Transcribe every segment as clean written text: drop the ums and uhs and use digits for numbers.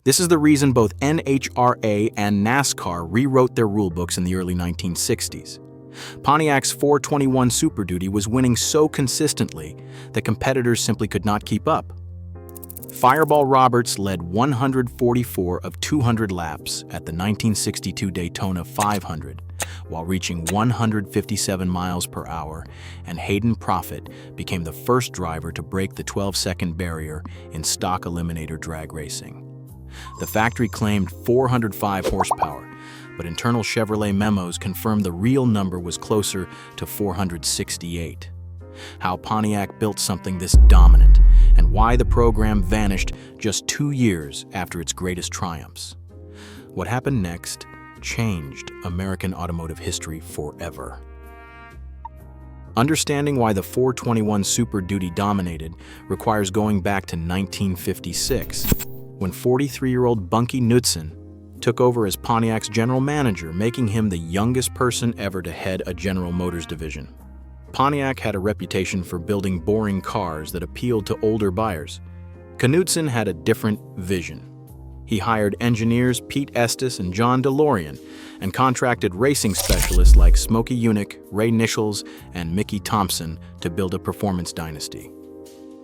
This is the reason both NHRA and NASCAR rewrote their rulebooks in the early 1960s. Pontiac's 421 Super Duty was winning so consistently that competitors simply could not keep up. Fireball Roberts led 144 of 200 laps at the 1962 Daytona 500, while reaching 157 miles per hour, and Hayden Proffitt became the first driver to break the 12-second barrier in stock eliminator drag racing. The factory claimed 405 horsepower, but internal Chevrolet memos confirmed the real number was closer to 468. How Pontiac built something this dominant, and why the program vanished just 2 years after its greatest triumphs. What happened next changed American automotive history forever. Understanding why the 421 Super Duty dominated requires going back to 1956, when 43-year-old Bunky Knudsen took over as Pontiac's general manager, making him the youngest person ever to head a General Motors division. Pontiac had a reputation for building boring cars that appealed to older buyers. Knudsen had a different vision. He hired engineers Pete Estes and John DeLorean and contracted racing specialists like Smokey Yunick, Ray Nichols, and Mickey Thompson to build a performance dynasty.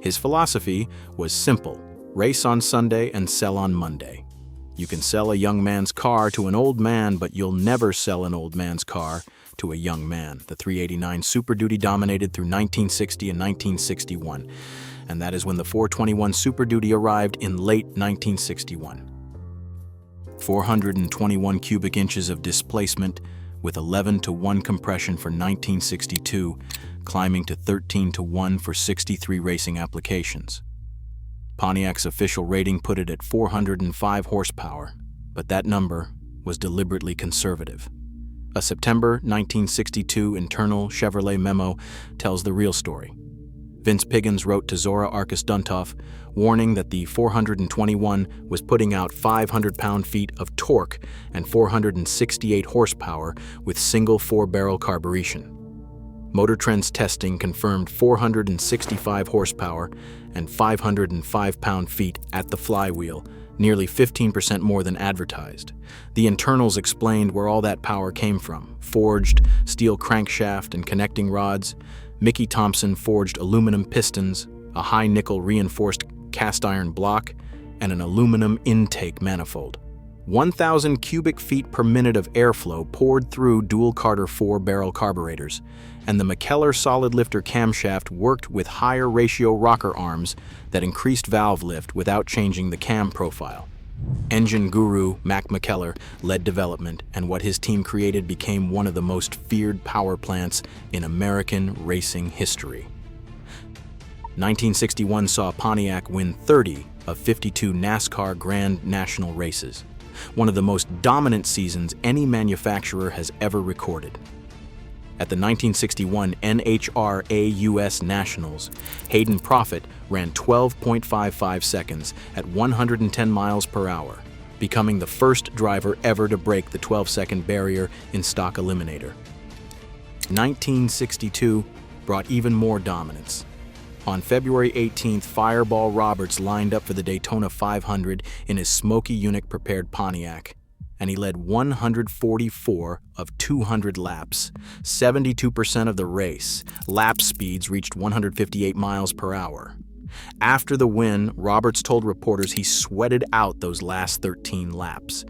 His philosophy was simple: race on Sunday and sell on Monday. You can sell a young man's car to an old man, but you'll never sell an old man's car to a young man. The 389 Super Duty dominated through 1960 and 1961, and that is when the 421 Super Duty arrived in late 1961. 421 cubic inches of displacement with 11-to-1 compression for 1962, climbing to 13-to-1 for 63 racing applications. Pontiac's official rating put it at 405 horsepower, but that number was deliberately conservative. A September 1962 internal Chevrolet memo tells the real story. Vince Piggins wrote to Zora Arkus Duntov, warning that the 421 was putting out 500 pound-feet of torque and 468 horsepower with single 4-barrel carburation. Motor Trend's testing confirmed 465 horsepower and 505 pound-feet at the flywheel, nearly 15% more than advertised. The internals explained where all that power came from: forged steel crankshaft and connecting rods. Mickey Thompson forged aluminum pistons, a high nickel reinforced cast iron block, and an aluminum intake manifold. 1,000 cubic feet per minute of airflow poured through dual Carter 4-barrel carburetors, and the McKellar solid lifter camshaft worked with higher ratio rocker arms that increased valve lift without changing the cam profile. Engine guru Mac McKellar led development, and what his team created became one of the most feared power plants in American racing history. 1961 saw Pontiac win 30 of 52 NASCAR Grand National races, one of the most dominant seasons any manufacturer has ever recorded. At the 1961 NHRA US Nationals, Hayden Proffitt ran 12.55 seconds at 110 miles per hour, becoming the first driver ever to break the 12-second barrier in stock eliminator. 1962 brought even more dominance. On February 18th, Fireball Roberts lined up for the Daytona 500 in his Smokey Yunick prepared Pontiac, and he led 144 of 200 laps, 72% of the race. Lap speeds reached 158 miles per hour. After the win, Roberts told reporters he sweated out those last 13 laps.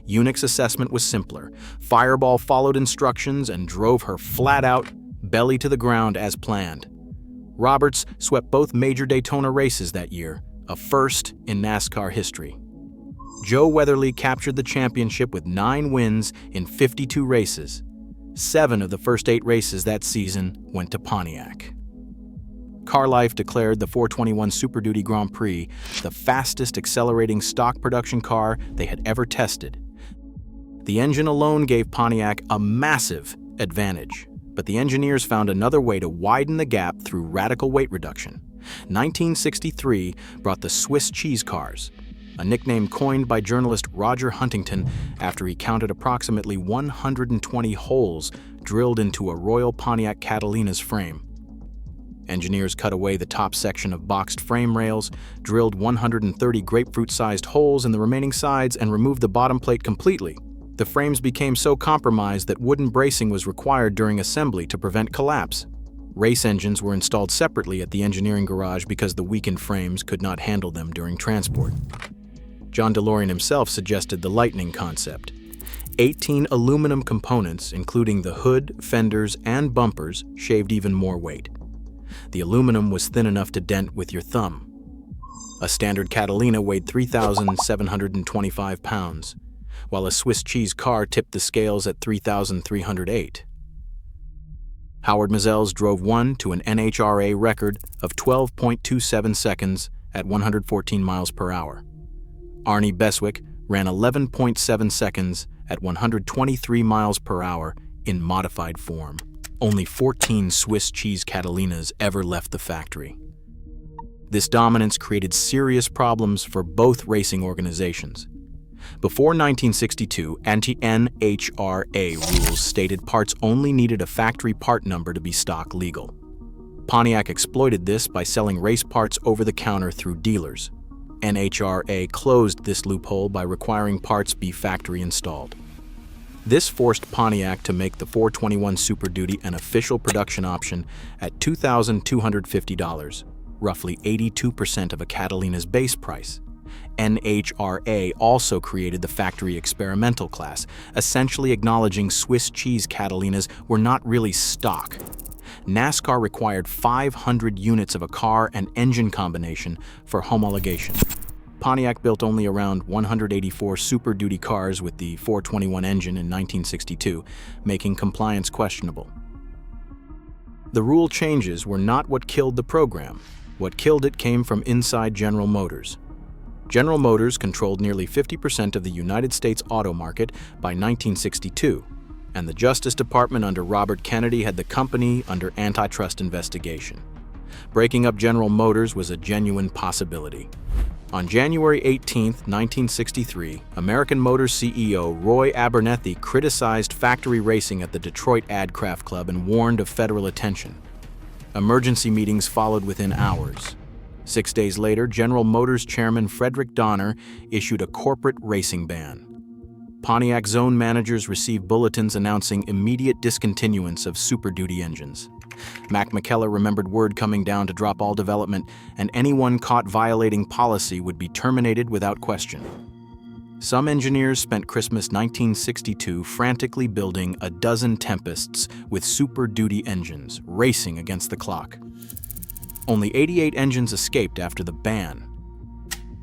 Yunick's assessment was simpler. Fireball followed instructions and drove her flat out, belly to the ground as planned. Roberts swept both major Daytona races that year, a first in NASCAR history. Joe Weatherly captured the championship with 9 wins in 52 races. 7 of the first 8 races that season went to Pontiac. Car Life declared the 421 Super Duty Grand Prix the fastest accelerating stock production car they had ever tested. The engine alone gave Pontiac a massive advantage, but the engineers found another way to widen the gap through radical weight reduction. 1963 brought the Swiss cheese cars, a nickname coined by journalist Roger Huntington after he counted approximately 120 holes drilled into a Royal Pontiac Catalina's frame. Engineers cut away the top section of boxed frame rails, drilled 130 grapefruit-sized holes in the remaining sides, and removed the bottom plate completely. The frames became so compromised that wooden bracing was required during assembly to prevent collapse. Race engines were installed separately at the engineering garage because the weakened frames could not handle them during transport. John DeLorean himself suggested the Lightning concept. 18 aluminum components, including the hood, fenders, and bumpers, shaved even more weight. The aluminum was thin enough to dent with your thumb. A standard Catalina weighed 3,725 pounds, while a Swiss cheese car tipped the scales at 3,308. Howard Mizelles drove one to an NHRA record of 12.27 seconds at 114 miles per hour. Arnie Beswick ran 11.7 seconds at 123 miles per hour in modified form. Only 14 Swiss cheese Catalinas ever left the factory. This dominance created serious problems for both racing organizations. Before 1962, anti-NHRA rules stated parts only needed a factory part number to be stock legal. Pontiac exploited this by selling race parts over the counter through dealers. NHRA closed this loophole by requiring parts be factory installed. This forced Pontiac to make the 421 Super Duty an official production option at $2,250, roughly 82% of a Catalina's base price. NHRA also created the factory experimental class, essentially acknowledging Swiss cheese Catalinas were not really stock. NASCAR required 500 units of a car and engine combination for homologation. Pontiac built only around 184 Super Duty cars with the 421 engine in 1962, making compliance questionable. The rule changes were not what killed the program. What killed it came from inside General Motors. General Motors controlled nearly 50% of the United States auto market by 1962, and the Justice Department under Robert Kennedy had the company under antitrust investigation. Breaking up General Motors was a genuine possibility. On January 18, 1963, American Motors CEO Roy Abernethy criticized factory racing at the Detroit Ad Craft Club and warned of federal attention. Emergency meetings followed within hours. 6 days later, General Motors chairman Frederick Donner issued a corporate racing ban. Pontiac zone managers received bulletins announcing immediate discontinuance of Super Duty engines. Mac McKellar remembered word coming down to drop all development, and anyone caught violating policy would be terminated without question. Some engineers spent Christmas 1962 frantically building a dozen Tempests with Super Duty engines, racing against the clock. Only 88 engines escaped after the ban.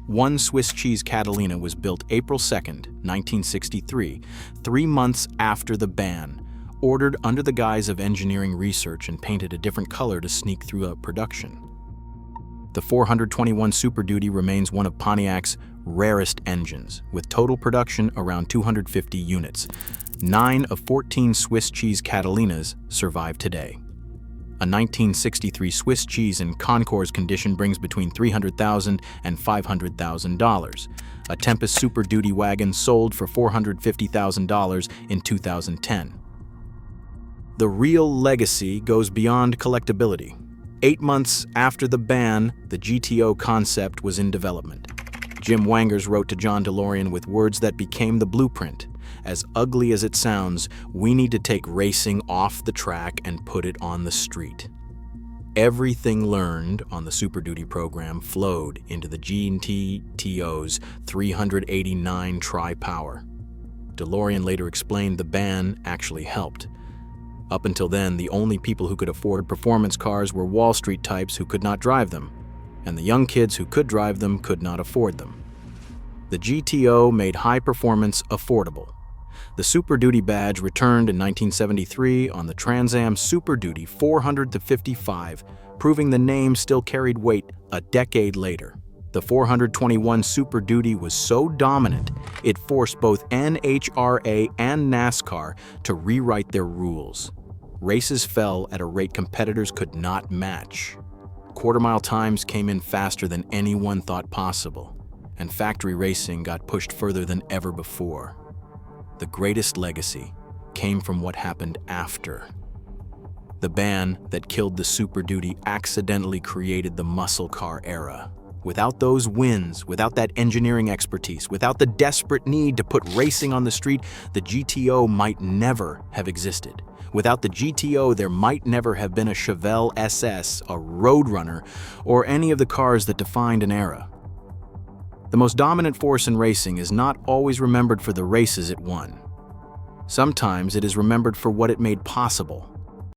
One Swiss cheese Catalina was built April 2, 1963, 3 months after the ban, ordered under the guise of engineering research and painted a different color to sneak through production. The 421 Super Duty remains one of Pontiac's rarest engines, with total production around 250 units. 9 of 14 Swiss cheese Catalinas survive today. A 1963 Swiss cheese in Concours condition brings between $300,000 and $500,000. A Tempest Super Duty wagon sold for $450,000 in 2010. The real legacy goes beyond collectability. 8 months after the ban, the GTO concept was in development. Jim Wangers wrote to John DeLorean with words that became the blueprint. As ugly as it sounds, we need to take racing off the track and put it on the street. Everything learned on the Super Duty program flowed into the GTO's 389 Tri-Power. DeLorean later explained the ban actually helped. Up until then, the only people who could afford performance cars were Wall Street types who could not drive them, and the young kids who could drive them could not afford them. The GTO made high performance affordable. The Super Duty badge returned in 1973 on the Trans Am Super Duty 400-55, proving the name still carried weight a decade later. The 421 Super Duty was so dominant, it forced both NHRA and NASCAR to rewrite their rules. Races fell at a rate competitors could not match. Quarter-mile times came in faster than anyone thought possible, and factory racing got pushed further than ever before. The greatest legacy came from what happened after. The ban that killed the Super Duty accidentally created the muscle car era. Without those wins, without that engineering expertise, without the desperate need to put racing on the street, the GTO might never have existed. Without the GTO, there might never have been a Chevelle SS, a Roadrunner, or any of the cars that defined an era. The most dominant force in racing is not always remembered for the races it won. Sometimes it is remembered for what it made possible.